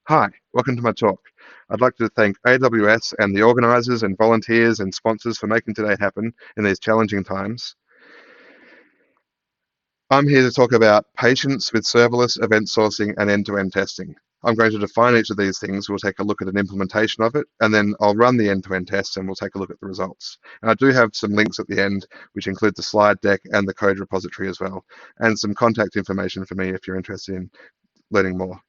Hi, welcome to my talk. I'd like to thank AWS and the organizers and volunteers and sponsors for making today happen in these challenging times. I'm here to talk about patience with serverless, event sourcing, and end-to-end testing. I'm going to define each of these things. We'll take a look at an implementation of it, and then I'll run the end-to-end tests and we'll take a look at the results. And I do have some links at the end, which include the slide deck and the code repository as well, and some contact information for me if you're interested in learning more.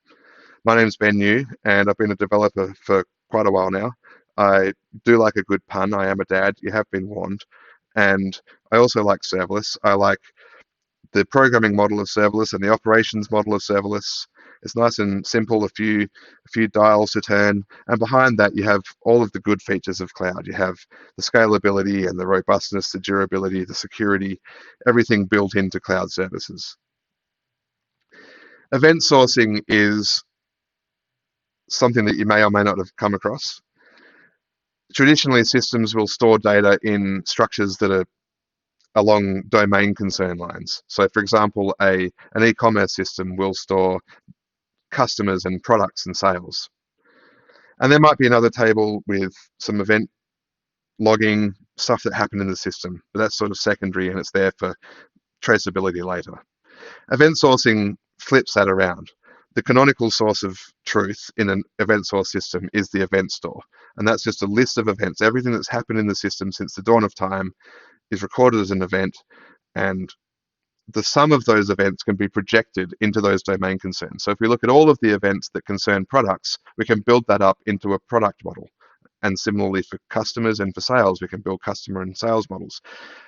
My name's Ben New, and I've been a developer for quite a while now. I do like a good pun. I am a dad. You have been warned. And I also like serverless. I like the programming model of serverless and the operations model of serverless. It's nice and simple, a few dials to turn. And behind that, you have all of the good features of cloud. You have the scalability and the robustness, the durability, the security, everything built into cloud services. Event sourcing is something that you may or may not have come across. Traditionally, systems will store data in structures that are along domain concern lines. So, for example, an e-commerce system will store customers and products and sales. And there might be another table with some event logging, stuff that happened in the system, but that's sort of secondary and it's there for traceability later. Event sourcing flips that around. The canonical source of truth in an event source system is the event store. And that's just a list of events. Everything that's happened in the system since the dawn of time is recorded as an event. And the sum of those events can be projected into those domain concerns. So if we look at all of the events that concern products, we can build that up into a product model. And similarly for customers and for sales, we can build customer and sales models.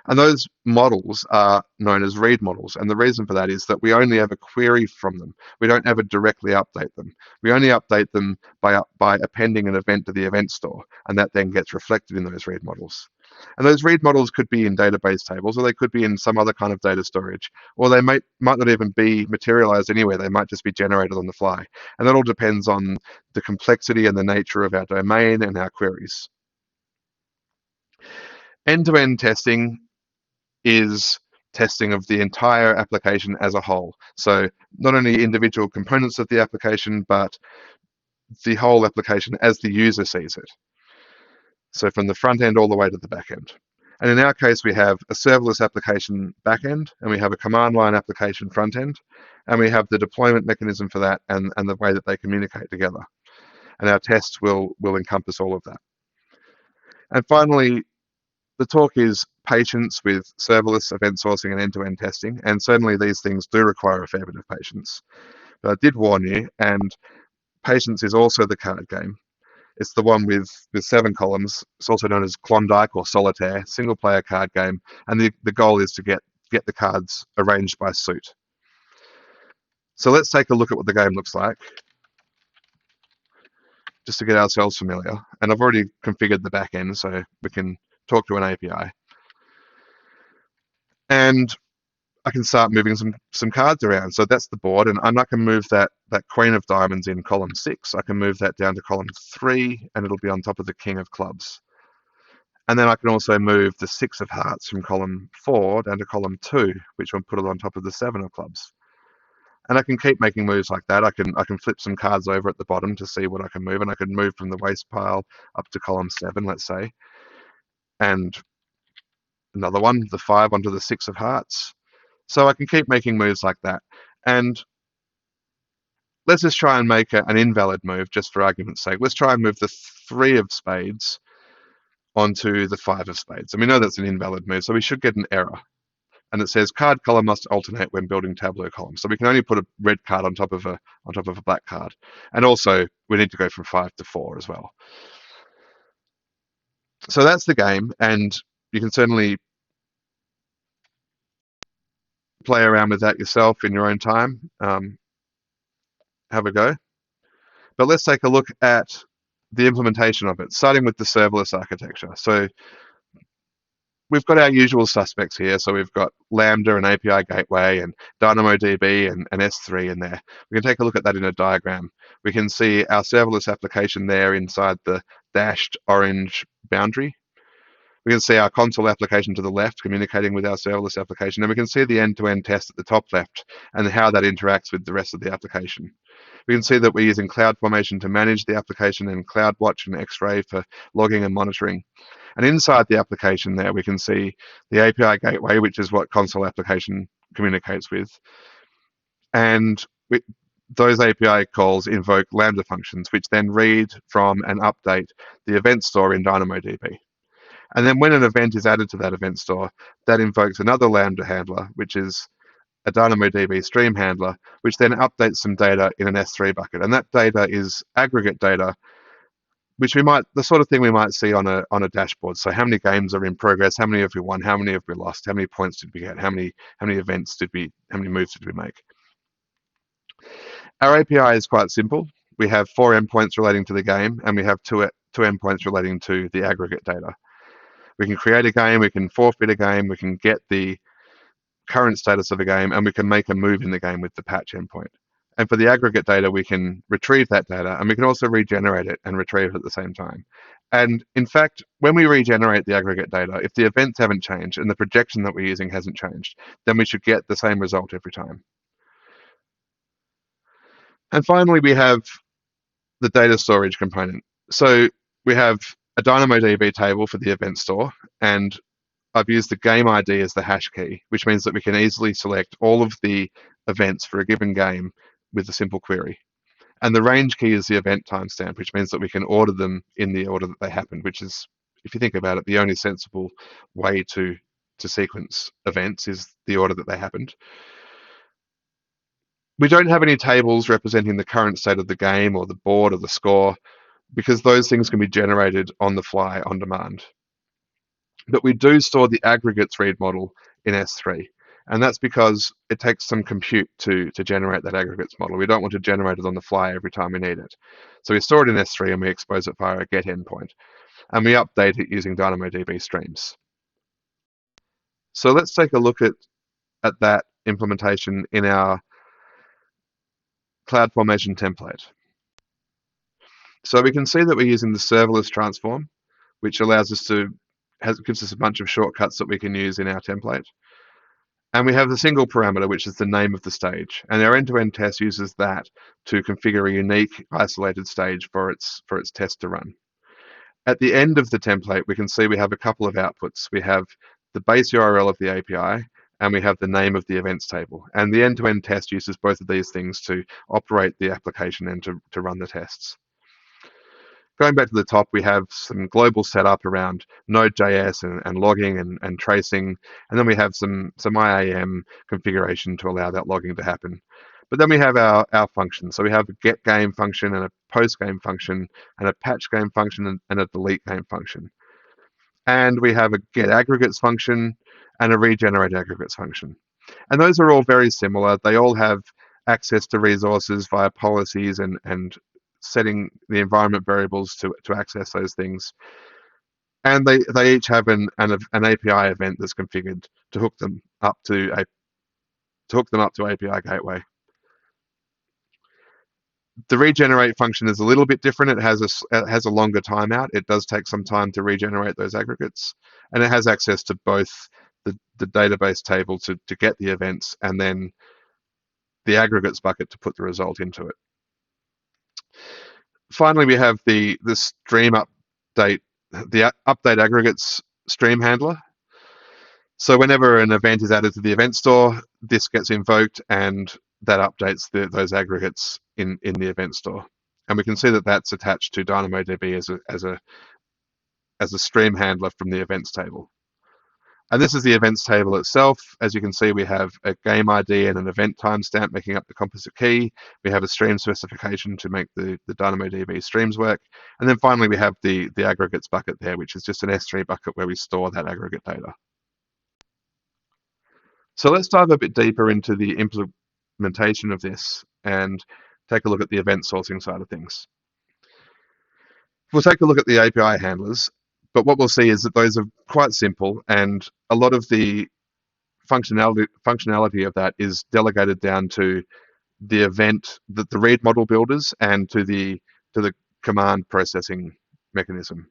And those models are known as read models. And the reason for that is that we only ever query from them. We don't ever directly update them. We only update them by appending an event to the event store. And that then gets reflected in those read models. And those read models could be in database tables, or they could be in some other kind of data storage, or they might not even be materialized anywhere. They might just be generated on the fly. And that all depends on the complexity and the nature of our domain and our queries. End-to-end testing is testing of the entire application as a whole. So not only individual components of the application, but the whole application as the user sees it. So from the front end all the way to the back end. And in our case, we have a serverless application back end, and we have a command line application front end, and we have the deployment mechanism for that and the way that they communicate together. And our tests will encompass all of that. And finally, the talk is patience with serverless, event sourcing, and end-to-end testing. And certainly these things do require a fair bit of patience. But I did warn you, and patience is also the card game. It's the one with 7 columns. It's also known as Klondike or Solitaire, single-player card game. And the goal is to get the cards arranged by suit. So let's take a look at what the game looks like, just to get ourselves familiar. And I've already configured the back end, so we can talk to an API. And I can start moving some cards around. So that's the board, and I can move that Queen of Diamonds in column 6. I can move that down to column 3, and it'll be on top of the King of Clubs. And then I can also move the 6 of Hearts from column 4 down to column 2, which will put it on top of the 7 of Clubs. And I can keep making moves like that. I can flip some cards over at the bottom to see what I can move, and I can move from the waste pile up to column 7, let's say. And another one, the 5 onto the 6 of Hearts. So I can keep making moves like that. And let's just try and make an invalid move, just for argument's sake. Let's try and move the 3 of Spades onto the 5 of Spades. And we know that's an invalid move, so we should get an error. And it says card color must alternate when building tableau columns. So we can only put a red card on top of a black card. And also we need to go from 5 to 4 as well. So that's the game, and you can certainly play around with that yourself in your own time. Have a go. But let's take a look at the implementation of it, starting with the serverless architecture. So we've got our usual suspects here. So we've got Lambda and API Gateway and DynamoDB and S3 in there. We can take a look at that in a diagram. We can see our serverless application there inside the dashed orange boundary. We can see our console application to the left communicating with our serverless application, and we can see the end-to-end test at the top left and how that interacts with the rest of the application. We can see that we're using CloudFormation to manage the application and CloudWatch and X-Ray for logging and monitoring. And inside the application there, we can see the API gateway, which is what console application communicates with. And those API calls invoke Lambda functions, which then read from and update the event store in DynamoDB. And then when an event is added to that event store, that invokes another Lambda handler, which is a DynamoDB stream handler, which then updates some data in an S3 bucket. And that data is aggregate data, which the sort of thing we might see on a dashboard. So how many games are in progress, how many have we won, how many have we lost, how many points did we get, how many events how many moves did we make? Our API is quite simple. We have 4 endpoints relating to the game, and we have two endpoints relating to the aggregate data. We can create a game, we can forfeit a game, we can get the current status of a game, and we can make a move in the game with the patch endpoint. And for the aggregate data, we can retrieve that data, and we can also regenerate it and retrieve it at the same time. And in fact, when we regenerate the aggregate data, if the events haven't changed and the projection that we're using hasn't changed, then we should get the same result every time. And finally, we have the data storage component. So we have a DynamoDB table for the event store, and I've used the game ID as the hash key, which means that we can easily select all of the events for a given game with a simple query. And the range key is the event timestamp, which means that we can order them in the order that they happened, which is, if you think about it, the only sensible way to sequence events is the order that they happened. We don't have any tables representing the current state of the game or the board or the score, because those things can be generated on the fly, on demand. But we do store the aggregates read model in S3. And that's because it takes some compute to generate that aggregates model. We don't want to generate it on the fly every time we need it. So we store it in S3 and we expose it via a get endpoint. And we update it using DynamoDB streams. So let's take a look at that implementation in our CloudFormation template. So we can see that we're using the serverless transform, which allows us gives us a bunch of shortcuts that we can use in our template. And we have the single parameter, which is the name of the stage. And our end-to-end test uses that to configure a unique isolated stage for its test to run. At the end of the template, we can see we have a couple of outputs. We have the base URL of the API, and we have the name of the events table. And the end-to-end test uses both of these things to operate the application and to run the tests. Going back to the top, we have some global setup around Node.js and logging and tracing, and then we have some IAM configuration to allow that logging to happen. But then we have our functions. So we have a get game function and a post game function and a patch game function and a delete game function. And we have a get aggregates function and a regenerate aggregates function. And those are all very similar. They all have access to resources via policies and setting the environment variables to access those things. And they each have an API event that's configured to hook them up to API gateway. The regenerate function is a little bit different. It has a longer timeout. It does take some time to regenerate those aggregates, and it has access to both the database table to get the events and then the aggregates bucket to put the result into it. Finally, we have the stream update, the update aggregates stream handler. So whenever an event is added to the event store, this gets invoked and that updates those aggregates in the event store. And we can see that that's attached to DynamoDB as a stream handler from the events table. And this is the events table itself. As you can see, we have a game ID and an event timestamp making up the composite key. We have a stream specification to make the DynamoDB streams work. And then finally, we have the aggregates bucket there, which is just an S3 bucket where we store that aggregate data. So let's dive a bit deeper into the implementation of this and take a look at the event sourcing side of things. We'll take a look at the API handlers. But what we'll see is that those are quite simple, and a lot of the functionality of that is delegated down to the event, the read model builders, and to the command processing mechanism.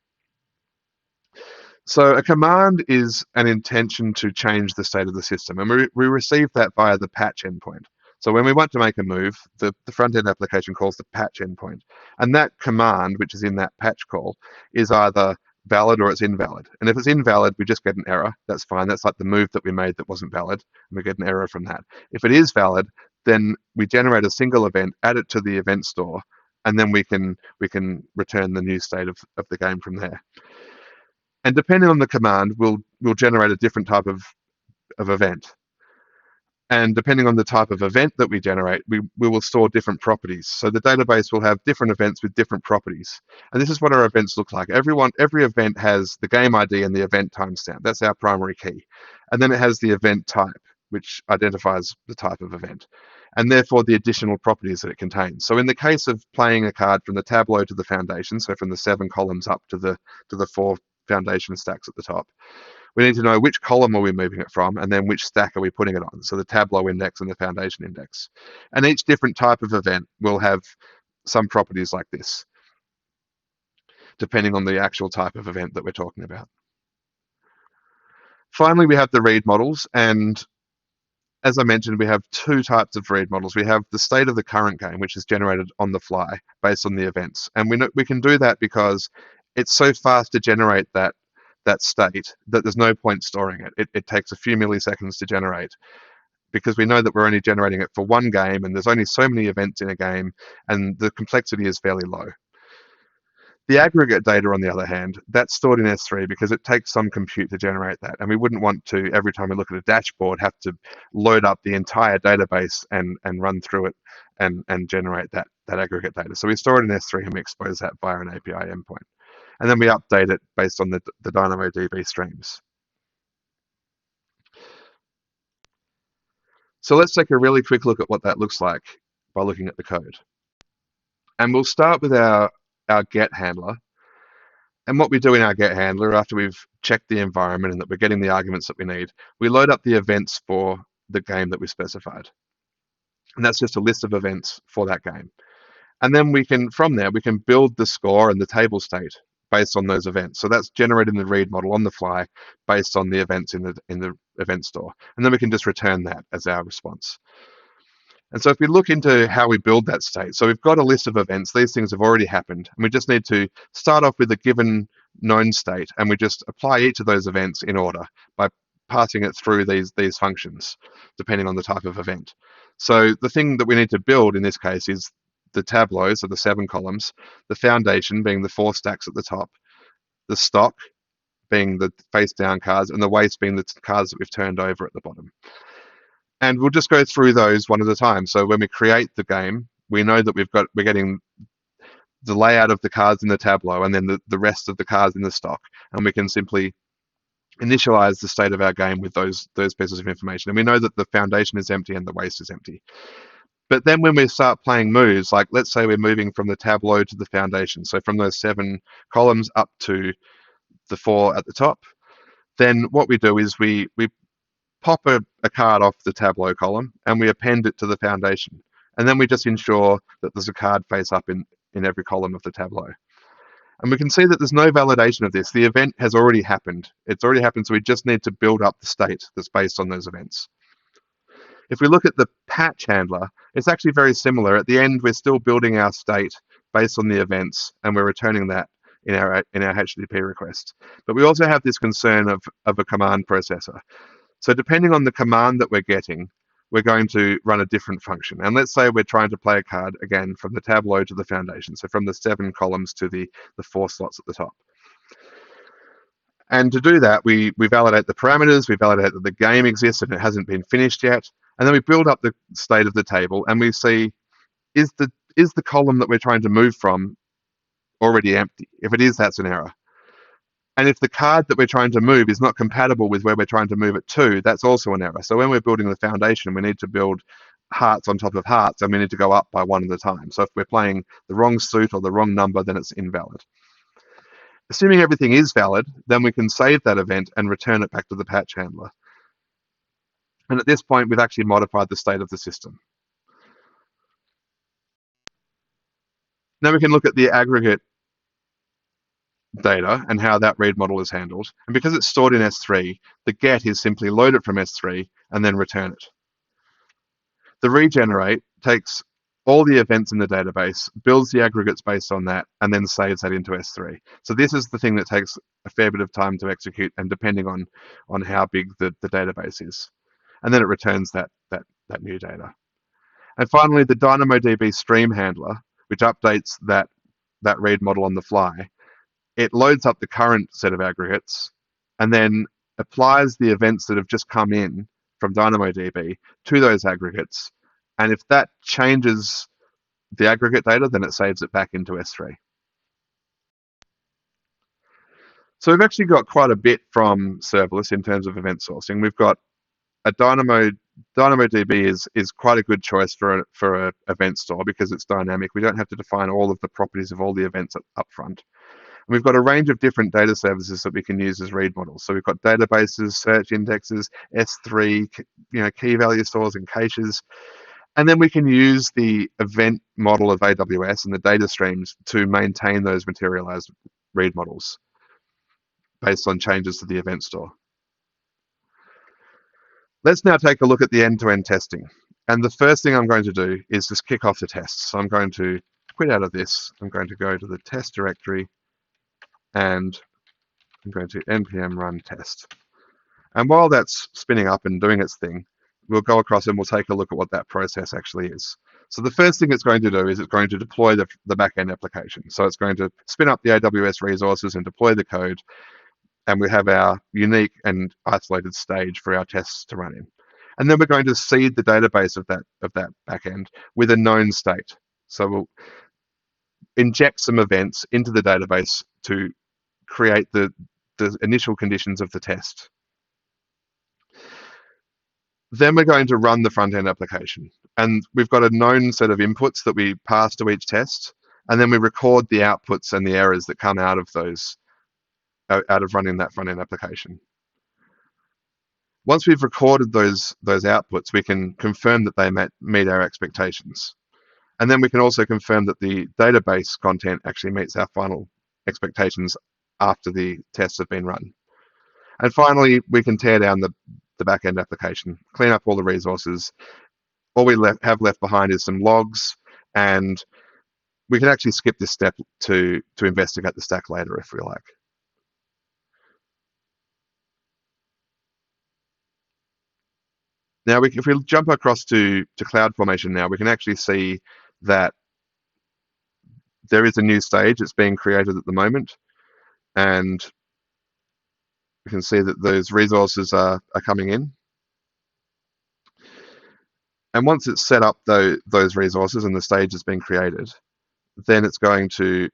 So a command is an intention to change the state of the system, and we receive that via the patch endpoint. So when we want to make a move, the front-end application calls the patch endpoint. And that command, which is in that patch call, is either valid or it's invalid. And if it's invalid, we just get an error. That's fine. That's like the move that we made that wasn't valid, and we get an error from that. If it is valid, then we generate a single event, add it to the event store, and then we can return the new state of the game from there. And depending on the command, we'll generate a different type of event. And depending on the type of event that we generate, we will store different properties. So the database will have different events with different properties. And this is what our events look like. Every event has the game ID and the event timestamp. That's our primary key. And then it has the event type, which identifies the type of event, and therefore the additional properties that it contains. So in the case of playing a card from the tableau to the foundation, so from the 7 columns up to the 4 foundation stacks at the top, we need to know which column are we moving it from, and then which stack are we putting it on. So the tableau index and the foundation index. And each different type of event will have some properties like this, depending on the actual type of event that we're talking about. Finally, we have the read models, and as I mentioned, we have 2 types of read models. We have the state of the current game, which is generated on the fly based on the events. And we can do that because it's so fast to generate that state that there's no point storing it. It takes a few milliseconds to generate, because we know that we're only generating it for one game, and there's only so many events in a game, and the complexity is fairly low. The aggregate data, on the other hand, that's stored in S3 because it takes some compute to generate that. And we wouldn't want to, every time we look at a dashboard, have to load up the entire database and run through it and generate that aggregate data. So we store it in S3 and we expose that via an API endpoint. And then we update it based on the DynamoDB streams. So let's take a really quick look at what that looks like by looking at the code. And we'll start with our get handler. And what we do in our get handler, after we've checked the environment and that we're getting the arguments that we need, we load up the events for the game that we specified. And that's just a list of events for that game. And then from there, we can build the score and the table state based on those events. So that's generating the read model on the fly based on the events in the event store. And then we can just return that as our response. And so if we look into how we build that state, so we've got a list of events, these things have already happened, and we just need to start off with a given known state, and we just apply each of those events in order by passing it through these functions, depending on the type of event. So the thing that we need to build in this case is the tableau, so the 7 columns, the foundation being the 4 stacks at the top, the stock being the face down cards, and the waste being the cards that we've turned over at the bottom. And we'll just go through those one at a time. So when we create the game, we know that we're getting the layout of the cards in the tableau and then the rest of the cards in the stock. And we can simply initialize the state of our game with those pieces of information. And we know that the foundation is empty and the waste is empty. But then when we start playing moves, like let's say we're moving from the tableau to the foundation, so from those 7 columns up to the 4 at the top, then what we do is we pop a card off the tableau column and we append it to the foundation. And then we just ensure that there's a card face up in every column of the tableau. And we can see that there's no validation of this. The event has already happened. It's already happened, so we just need to build up the state that's based on those events. If we look at the patch handler, it's actually very similar. At the end, we're still building our state based on the events, and we're returning that in our HTTP request. But we also have this concern of a command processor. So depending on the command that we're getting, we're going to run a different function. And let's say we're trying to play a card, again, from the tableau to the foundation, so from the 7 columns to the 4 slots at the top. And to do that, we validate the parameters, we validate that the game exists and it hasn't been finished yet, and then we build up the state of the table and we see, is the column that we're trying to move from already empty? If it is, that's an error. And if the card that we're trying to move is not compatible with where we're trying to move it to, that's also an error. So when we're building the foundation, we need to build hearts on top of hearts, and we need to go up by 1 at a time. So if we're playing the wrong suit or the wrong number, then it's invalid. Assuming everything is valid, then we can save that event and return it back to the patch handler. And at this point, we've actually modified the state of the system. Now we can look at the aggregate data and how that read model is handled. And because it's stored in S3, the get is simply load it from S3 and then return it. The regenerate takes all the events in the database, builds the aggregates based on that, and then saves that into S3. So this is the thing that takes a fair bit of time to execute, and depending on how big the database is. And then it returns that new data. And finally, the DynamoDB stream handler, which updates that read model on the fly, it loads up the current set of aggregates and then applies the events that have just come in from DynamoDB to those aggregates. And if that changes the aggregate data, then it saves it back into S3. So we've actually got quite a bit from serverless in terms of event sourcing. We've got a DynamoDB is quite a good choice for a event store because it's dynamic. We don't have to define all of the properties of all the events up front. And we've got a range of different data services that we can use as read models. So we've got databases, search indexes, S3, key value stores and caches. And then we can use the event model of AWS and the data streams to maintain those materialized read models based on changes to the event store. Let's now take a look at the end-to-end testing. And the first thing I'm going to do is just kick off the tests. So I'm going to quit out of this. I'm going to go to the test directory and I'm going to npm run test. And while that's spinning up and doing its thing, we'll go across and we'll take a look at what that process actually is. So the first thing it's going to do is it's going to deploy the backend application. So it's going to spin up the AWS resources and deploy the code. And we have our unique and isolated stage for our tests to run in. And then we're going to seed the database of that backend with a known state. So we'll inject some events into the database to create the initial conditions of the test. Then we're going to run the front-end application. And we've got a known set of inputs that we pass to each test. And then we record the outputs and the errors that come out of those, out of running that front-end application. Once we've recorded those outputs, we can confirm that they meet our expectations. And then we can also confirm that the database content actually meets our final expectations after the tests have been run. And finally, we can tear down the back-end application, clean up all the resources. All we have left behind is some logs, and we can actually skip this step to investigate the stack later if we like. Now, if we jump across to CloudFormation now, we can actually see that there is a new stage that's being created at the moment, and we can see that those resources are coming in. And once it's set up those resources and the stage has been created, then it's going to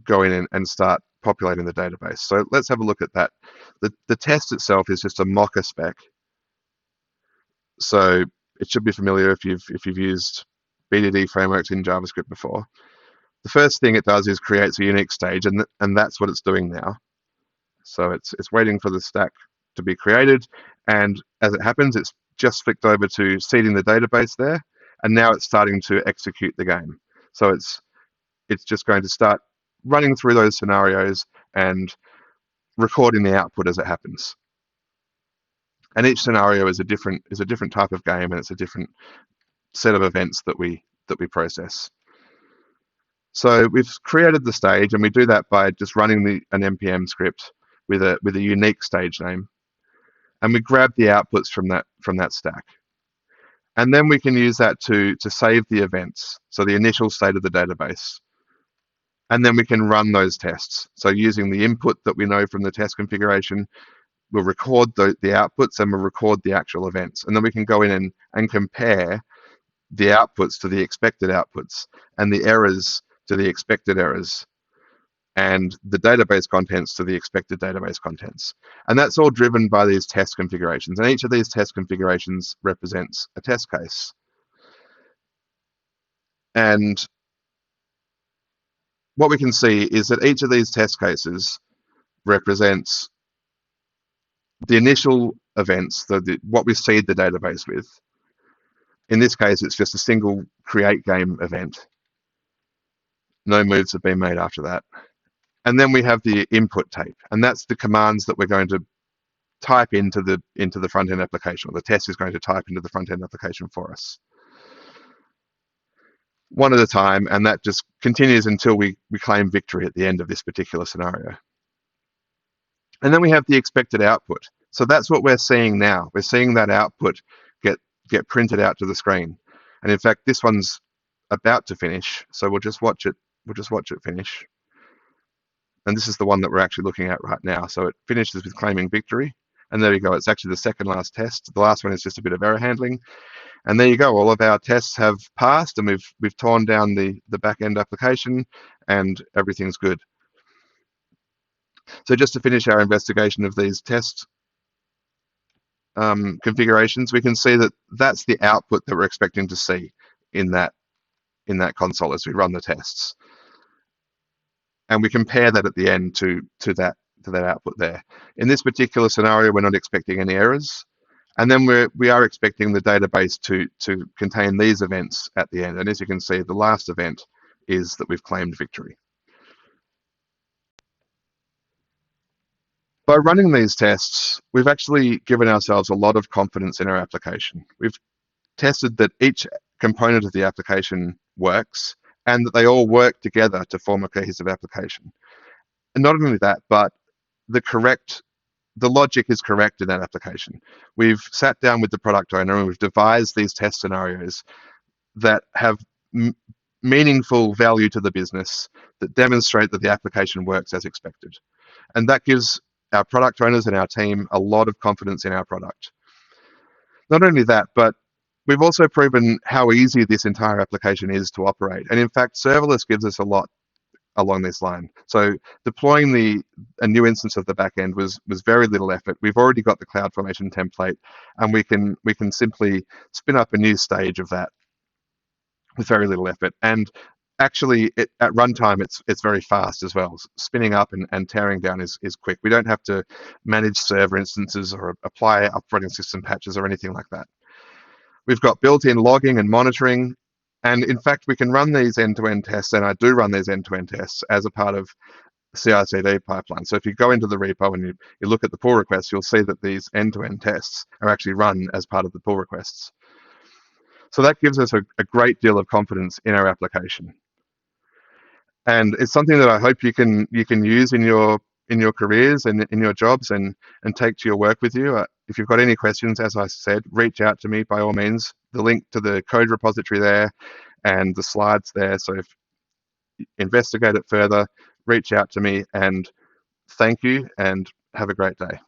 go in and start populating the database. So let's have a look at that. The test itself is just a mocker spec. So it should be familiar if you've used BDD frameworks in JavaScript before. The first thing it does is creates a unique stage, and that's what it's doing now. So it's waiting for the stack to be created, and as it happens, it's just flicked over to seeding the database there, and now it's starting to execute the game. So it's just going to start running through those scenarios and recording the output as it happens. And each scenario is a different type of game, and it's a different set of events that we process. So we've created the stage, and we do that by just running an npm script with a unique stage name, and we grab the outputs from that stack. And then we can use that to save the events, so the initial state of the database. And then we can run those tests. So using the input that we know from the test configuration, we'll record the outputs and we'll record the actual events. And then we can go in and compare the outputs to the expected outputs and the errors to the expected errors and the database contents to the expected database contents. And that's all driven by these test configurations. And each of these test configurations represents a test case. And what we can see is that each of these test cases represents the initial events, what we seed the database with. In this case, it's just a single create game event. No moves have been made after that. And then we have the input tape, and that's the commands that we're going to type into the front end application, or the test is going to type into the front end application for us, one at a time, and that just continues until we claim victory at the end of this particular scenario. And then we have the expected output. So that's what we're seeing now. We're seeing that output get printed out to the screen. And in fact, this one's about to finish, so we'll just watch it finish. And this is the one that we're actually looking at right now. So it finishes with claiming victory. And there we go. It's actually the second last test. The last one is just a bit of error handling. And there you go. All of our tests have passed, and we've torn down the back-end application, and everything's good. So just to finish our investigation of these test configurations, we can see that that's the output that we're expecting to see in that console as we run the tests. And we compare that at the end to that output there. In this particular scenario, we're not expecting any errors. And then we are expecting the database to contain these events at the end. And as you can see, the last event is that we've claimed victory. By running these tests, we've actually given ourselves a lot of confidence in our application. We've tested that each component of the application works and that they all work together to form a cohesive application. And not only that, but the logic is correct in that application. We've sat down with the product owner and we've devised these test scenarios that have meaningful value to the business, that demonstrate that the application works as expected. And that gives our product owners and our team a lot of confidence in our product. Not only that, but we've also proven how easy this entire application is to operate. And in fact, serverless gives us a lot along this line. So deploying a new instance of the backend was very little effort. We've already got the CloudFormation template, and we can simply spin up a new stage of that with very little effort. And actually, at runtime, it's very fast as well. Spinning up and tearing down is quick. We don't have to manage server instances or apply operating system patches or anything like that. We've got built-in logging and monitoring. And in fact, we can run these end-to-end tests, and I do run these end-to-end tests as a part of CI/CD pipeline. So if you go into the repo and you look at the pull requests, you'll see that these end-to-end tests are actually run as part of the pull requests. So that gives us a great deal of confidence in our application. And it's something that I hope you can use in your careers and in your jobs and take to your work with you. If you've got any questions, as I said, reach out to me by all means. The link to the code repository there and the slides there. So if you investigate it further, reach out to me, and thank you and have a great day.